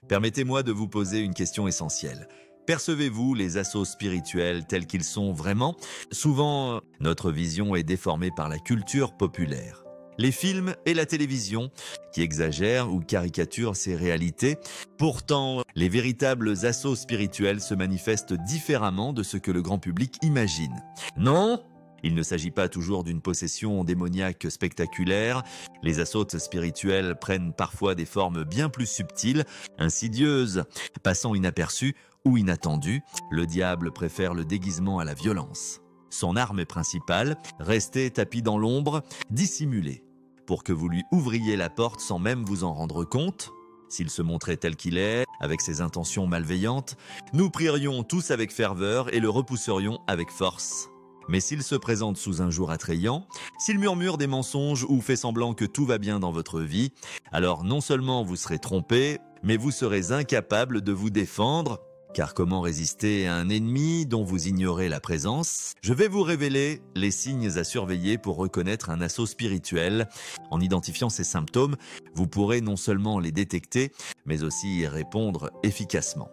Permettez-moi de vous poser une question essentielle. Percevez-vous les assauts spirituels tels qu'ils sont vraiment? Souvent, notre vision est déformée par la culture populaire. Les films et la télévision qui exagèrent ou caricaturent ces réalités. Pourtant, les véritables assauts spirituels se manifestent différemment de ce que le grand public imagine. Non, il ne s'agit pas toujours d'une possession démoniaque spectaculaire. Les assauts spirituels prennent parfois des formes bien plus subtiles, insidieuses, passant inaperçues ou inattendues. Le diable préfère le déguisement à la violence. Son arme principale, rester tapis dans l'ombre, dissimulé, pour que vous lui ouvriez la porte sans même vous en rendre compte. S'il se montrait tel qu'il est, avec ses intentions malveillantes, nous prierions tous avec ferveur et le repousserions avec force. Mais s'il se présente sous un jour attrayant, s'il murmure des mensonges ou fait semblant que tout va bien dans votre vie, alors non seulement vous serez trompé, mais vous serez incapable de vous défendre. Car comment résister à un ennemi dont vous ignorez la présence? Je vais vous révéler les signes à surveiller pour reconnaître un assaut spirituel. En identifiant ces symptômes, vous pourrez non seulement les détecter, mais aussi y répondre efficacement.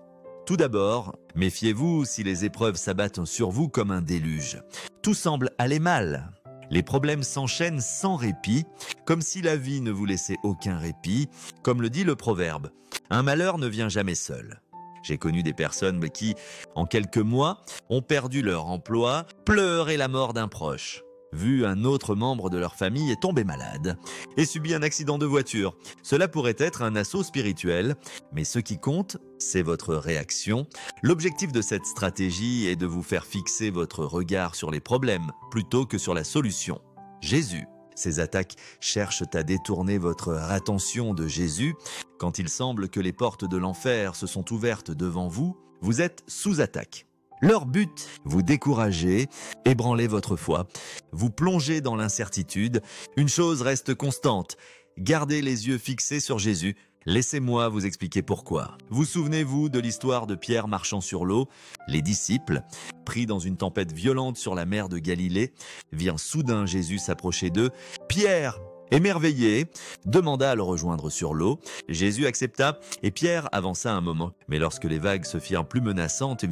Tout d'abord, méfiez-vous si les épreuves s'abattent sur vous comme un déluge. Tout semble aller mal. Les problèmes s'enchaînent sans répit, comme si la vie ne vous laissait aucun répit, comme le dit le proverbe. Un malheur ne vient jamais seul. J'ai connu des personnes qui, en quelques mois, ont perdu leur emploi, pleuré la mort d'un proche, vu un autre membre de leur famille est tombé malade et subi un accident de voiture. Cela pourrait être un assaut spirituel, mais ce qui compte, c'est votre réaction. L'objectif de cette stratégie est de vous faire fixer votre regard sur les problèmes plutôt que sur la solution. Jésus. Ces attaques cherchent à détourner votre attention de Jésus. Quand il semble que les portes de l'enfer se sont ouvertes devant vous, vous êtes sous attaque. Leur but, vous décourager, ébranler votre foi, vous plonger dans l'incertitude. Une chose reste constante, gardez les yeux fixés sur Jésus. Laissez-moi vous expliquer pourquoi. Vous souvenez-vous de l'histoire de Pierre marchant sur l'eau? Les disciples, pris dans une tempête violente sur la mer de Galilée, virent soudain Jésus s'approcher d'eux. Pierre, émerveillé, demanda à le rejoindre sur l'eau. Jésus accepta et Pierre avança un moment. Mais lorsque les vagues se firent plus menaçantes,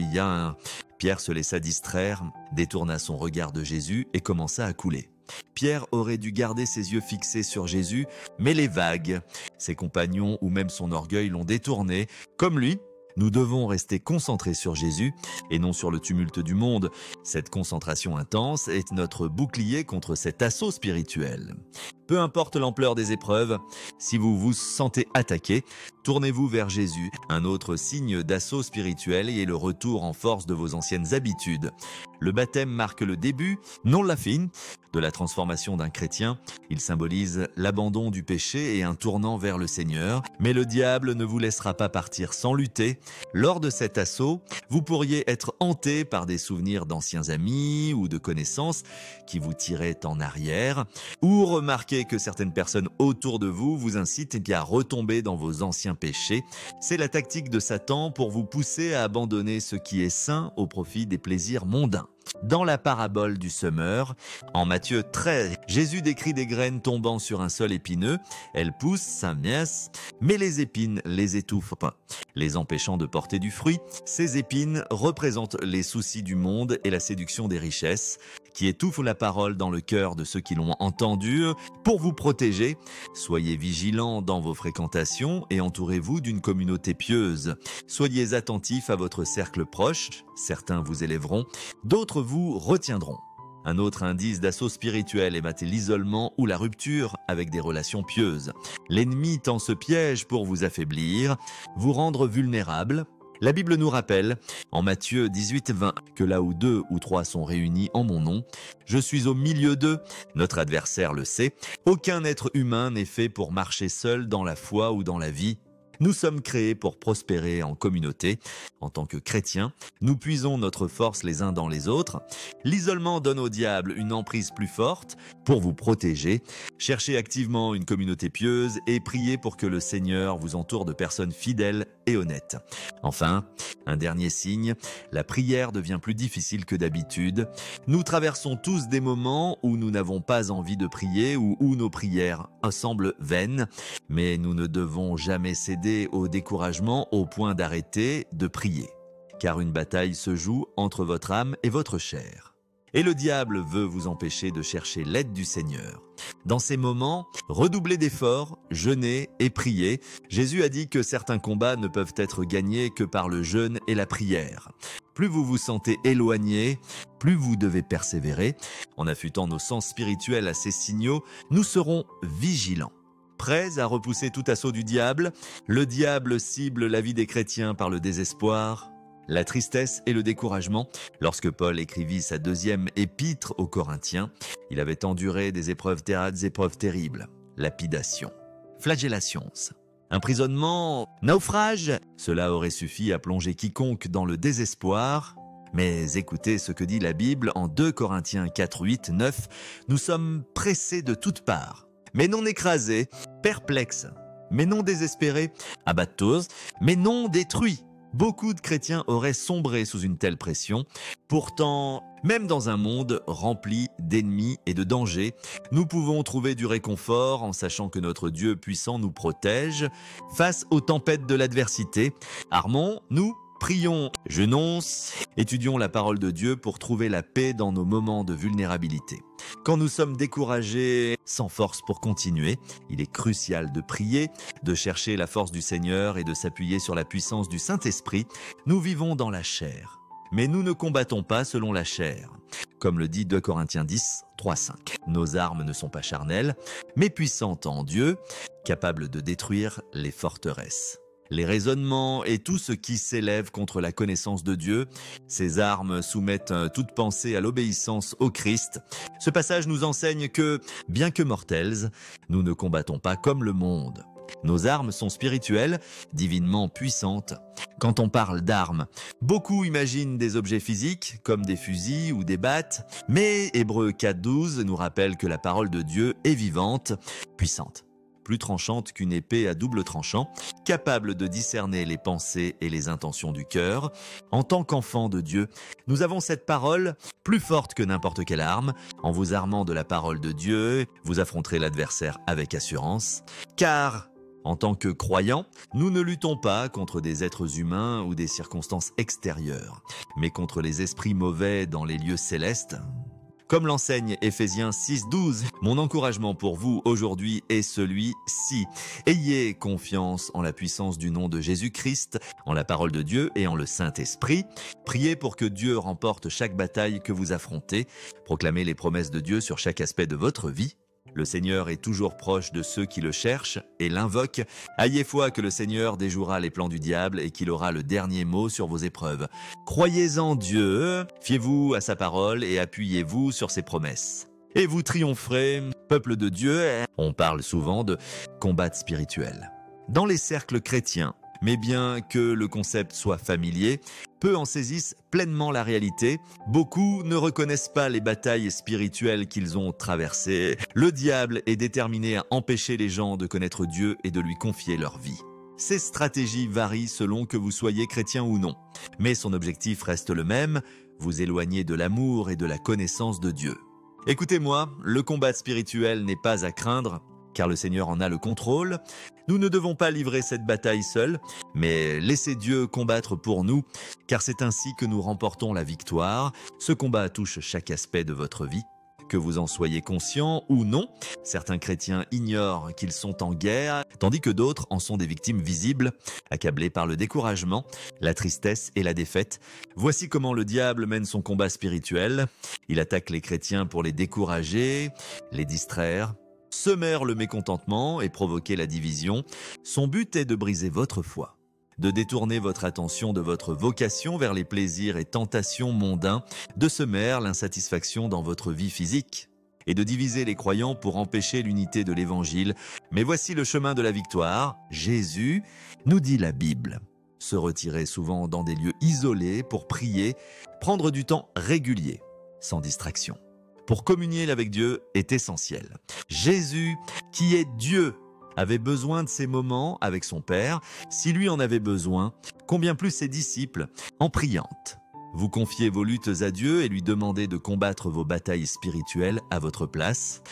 Pierre se laissa distraire, détourna son regard de Jésus et commença à couler. Pierre aurait dû garder ses yeux fixés sur Jésus, mais les vagues, ses compagnons ou même son orgueil l'ont détourné. Comme lui, nous devons rester concentrés sur Jésus et non sur le tumulte du monde. Cette concentration intense est notre bouclier contre cet assaut spirituel. Peu importe l'ampleur des épreuves, si vous vous sentez attaqué, tournez-vous vers Jésus. Un autre signe d'assaut spirituel est le retour en force de vos anciennes habitudes. Le baptême marque le début, non la fin, de la transformation d'un chrétien. Il symbolise l'abandon du péché et un tournant vers le Seigneur. Mais le diable ne vous laissera pas partir sans lutter. Lors de cet assaut, vous pourriez être hanté par des souvenirs d'anciens amis ou de connaissances qui vous tiraient en arrière, ou remarquer que certaines personnes autour de vous vous incitent à retomber dans vos anciens péchés. C'est la tactique de Satan pour vous pousser à abandonner ce qui est sain au profit des plaisirs mondains. Dans la parabole du semeur, en Matthieu 13, Jésus décrit des graines tombant sur un sol épineux. Elles poussent, s'amiassent, mais les épines les étouffent, les empêchant de porter du fruit. Ces épines représentent les soucis du monde et la séduction des richesses, qui étouffent la parole dans le cœur de ceux qui l'ont entendue. Pour vous protéger, soyez vigilants dans vos fréquentations et entourez-vous d'une communauté pieuse. Soyez attentifs à votre cercle proche, certains vous élèveront, d'autres vous retiendront. Un autre indice d'assaut spirituel est l'isolement ou la rupture avec des relations pieuses. L'ennemi tend ce piège pour vous affaiblir, vous rendre vulnérable. La Bible nous rappelle, en Matthieu 18-20, que là où 2 ou 3 sont réunis en mon nom, je suis au milieu d'eux. Notre adversaire le sait. Aucun être humain n'est fait pour marcher seul dans la foi ou dans la vie. Nous sommes créés pour prospérer en communauté. En tant que chrétiens, nous puisons notre force les uns dans les autres. L'isolement donne au diable une emprise plus forte. Pour vous protéger, cherchez activement une communauté pieuse et priez pour que le Seigneur vous entoure de personnes fidèles et honnêtes. Enfin, Un dernier signe, la prière devient plus difficile que d'habitude. Nous traversons tous des moments où nous n'avons pas envie de prier ou où nos prières semblent vaines, mais nous ne devons jamais céder au découragement au point d'arrêter de prier. Car une bataille se joue entre votre âme et votre chair. Et le diable veut vous empêcher de chercher l'aide du Seigneur. Dans ces moments, redoublez d'efforts, jeûnez et priez. Jésus a dit que certains combats ne peuvent être gagnés que par le jeûne et la prière. Plus vous vous sentez éloigné, plus vous devez persévérer. En affûtant nos sens spirituels à ces signaux, nous serons vigilants. Prêts à repousser tout assaut du diable, le diable cible la vie des chrétiens par le désespoir, la tristesse et le découragement. Lorsque Paul écrivit sa deuxième épître aux Corinthiens, il avait enduré des épreuves terribles, lapidation, flagellations, emprisonnement, naufrage. Cela aurait suffi à plonger quiconque dans le désespoir. Mais écoutez ce que dit la Bible en 2 Corinthiens 4, 8, 9. Nous sommes pressés de toutes parts, mais non écrasés, perplexes, mais non désespérés, abattus, mais non détruits. Beaucoup de chrétiens auraient sombré sous une telle pression. Pourtant, même dans un monde rempli d'ennemis et de dangers, nous pouvons trouver du réconfort en sachant que notre Dieu puissant nous protège face aux tempêtes de l'adversité. Armons-nous, prions, jeûnons, étudions la parole de Dieu pour trouver la paix dans nos moments de vulnérabilité. Quand nous sommes découragés, sans force pour continuer, il est crucial de prier, de chercher la force du Seigneur et de s'appuyer sur la puissance du Saint-Esprit. Nous vivons dans la chair, mais nous ne combattons pas selon la chair. Comme le dit 2 Corinthiens 10, 3, 5. Nos armes ne sont pas charnelles, mais puissantes en Dieu, capables de détruire les forteresses. Les raisonnements et tout ce qui s'élève contre la connaissance de Dieu, ces armes soumettent toute pensée à l'obéissance au Christ. Ce passage nous enseigne que, bien que mortels, nous ne combattons pas comme le monde. Nos armes sont spirituelles, divinement puissantes. Quand on parle d'armes, beaucoup imaginent des objets physiques, comme des fusils ou des battes, mais Hébreux 4.12 nous rappelle que la parole de Dieu est vivante, puissante. Plus tranchante qu'une épée à double tranchant, capable de discerner les pensées et les intentions du cœur. En tant qu'enfants de Dieu, nous avons cette parole plus forte que n'importe quelle arme. En vous armant de la parole de Dieu, vous affronterez l'adversaire avec assurance. Car, en tant que croyants, nous ne luttons pas contre des êtres humains ou des circonstances extérieures, mais contre les esprits mauvais dans les lieux célestes. Comme l'enseigne Éphésiens 6.12, mon encouragement pour vous aujourd'hui est celui-ci. Ayez confiance en la puissance du nom de Jésus-Christ, en la parole de Dieu et en le Saint-Esprit. Priez pour que Dieu remporte chaque bataille que vous affrontez. Proclamez les promesses de Dieu sur chaque aspect de votre vie. Le Seigneur est toujours proche de ceux qui le cherchent et l'invoquent. Ayez foi que le Seigneur déjouera les plans du diable et qu'il aura le dernier mot sur vos épreuves. Croyez en Dieu, fiez-vous à sa parole et appuyez-vous sur ses promesses. Et vous triompherez, peuple de Dieu. On parle souvent de combat spirituel. Dans les cercles chrétiens, mais bien que le concept soit familier, peu en saisissent pleinement la réalité. Beaucoup ne reconnaissent pas les batailles spirituelles qu'ils ont traversées. Le diable est déterminé à empêcher les gens de connaître Dieu et de lui confier leur vie. Ces stratégies varient selon que vous soyez chrétien ou non. Mais son objectif reste le même, vous éloigner de l'amour et de la connaissance de Dieu. Écoutez-moi, le combat spirituel n'est pas à craindre, car le Seigneur en a le contrôle. Nous ne devons pas livrer cette bataille seuls, mais laissez Dieu combattre pour nous, car c'est ainsi que nous remportons la victoire. Ce combat touche chaque aspect de votre vie. Que vous en soyez conscient ou non, certains chrétiens ignorent qu'ils sont en guerre, tandis que d'autres en sont des victimes visibles, accablés par le découragement, la tristesse et la défaite. Voici comment le diable mène son combat spirituel. Il attaque les chrétiens pour les décourager, les distraire, semer le mécontentement et provoquer la division. Son but est de briser votre foi, de détourner votre attention de votre vocation vers les plaisirs et tentations mondains, de semer l'insatisfaction dans votre vie physique et de diviser les croyants pour empêcher l'unité de l'Évangile. Mais voici le chemin de la victoire. Jésus, nous dit la Bible, se retirer souvent dans des lieux isolés pour prier, prendre du temps régulier, sans distraction. Pour communier avec Dieu est essentiel. Jésus, qui est Dieu, avait besoin de ces moments avec son Père, si lui en avait besoin, combien plus ses disciples, en priante. Vous confiez vos luttes à Dieu et lui demandez de combattre vos batailles spirituelles à votre place.